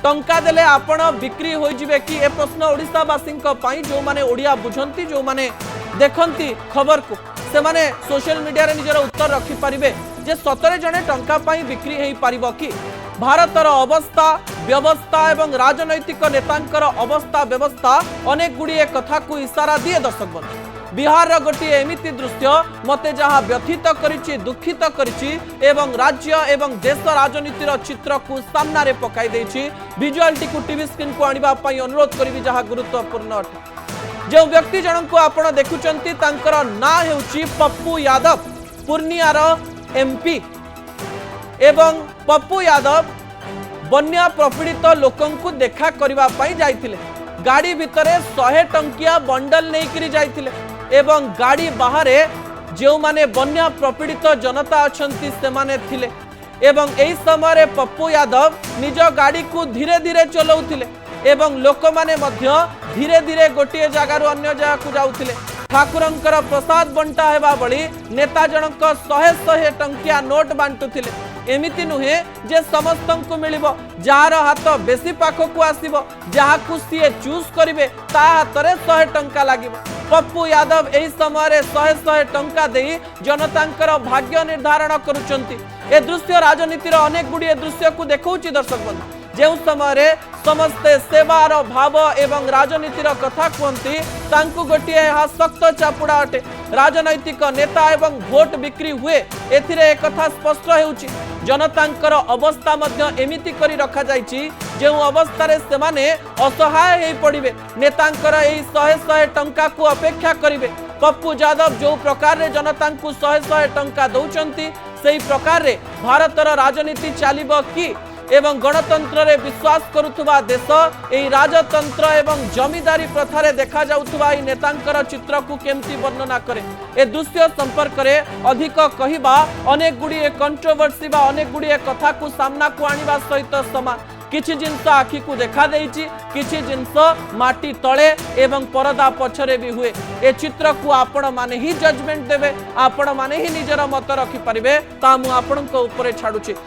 टंका देले आपण बिक्री हो जिवे कि ए प्रश्न ओडिशावासी जो माने ओडिया बुझंती जो माने देखंती खबर को से माने सोशल मीडिया रे निजर उत्तर रखि परिबे जे सतरे जने टंका पाई बिक्री हेई परिबो कि भारतर अवस्था व्यवस्था एवं राजनैतिक नेतांकर अवस्था व्यवस्था अनेक गुड़िए कथा को इशारा दिए दर्शक बंधु बिहार गोटे एमिति दृश्य मते जहाँ व्यथित करिछि दुखित करिछि एवं राज्य एवं देश राजनीतिर चित्र को सामना रे पकाई देछि विजुअलटी को टीवी स्क्रीन को आनिबा पई अनुरोध करिवि जहाँ गुरुत्वपूर्ण अटे जो व्यक्ति जनक को आपण देखुचंती तांकर ना हेउछि पप्पू यादव पूर्णियार एमपी एवं पप्पू यादव बन्या प्रपीड़ित लोकंकु देखा करबा पई जाइथिले गाड़ी भितरे 100 टंकिया बंडल नेइकरी जाइथिले एवं गाड़ी बाहरे जो माने बन्या प्रपीड़ित जनता अछंती से माने थिले एवं एई समय रे पप्पू यादव निज गाड़ी को धीरे धीरे चलाउथिले एवं लोक माने मध्य धीरे धीरे गोटे जगार अन्य जगह को जाउथिले ठाकुरंकर प्रसाद बंटा हेबा बळी नेता जनक 100 टंकिया नोट बांटुथिले एमिति नुहे जे समस्तन को मिलिबो जार हाथ बेसी पाखो को आसीबो जहा को सीए चूज करिवे ता हाथ रे 100 टंका लागिबो पप्पू यादव एही समय रे 100 टंका देई जनतांकर भाग्य निर्धारण करूचंती ए दृश्य राजनीतिर अनेक गुड़िए दृश्य को देखौची दर्शक बंधु जो समय रे समस्ते सेवार भाव एवं राजनीतिर कथा कहती तांकु गोटे सख्त चापुड़ा अटे राजनैतिक नेता एवं भोट बिक्री हुए एथिरे एक कथा स्पष्ट हेउची जनतांकर अवस्था मध्य एमिति करी रखा जाइछि जो अवस्था रे से माने असहाय हे पड़िबे नेतांकर एही 100 टंका को अपेक्षा करिवे पप्पू यादव जो प्रकार रे जनतांकु 100 टंका दउचंती सेही प्रकार रे भारतर राजनीति चालिबो कि एवं गणतंत्र रे विश्वास करुथुबा देश एही राजतंत्र एवं जमीदारी प्रथा रे देखा जाउथुबा एही नेतांकर चित्र को केमती वर्णना करे ए दृश्य संपर्क रे अधिक कहिबा अनेक गुड़िए कंट्रोवर्सी बा अनेक गुड़िए कथा को सामना को आनिबा सहित समान किछि जिंस आखि को देखा देइछि किछि जिंस माटी तळे एवं परदा पछरे भी हुए ए चित्र को आपण माने ही जजमेंट देबे आपण माने ही निजर मत रखि परिबे ता मु आपणक ऊपर छाडुछि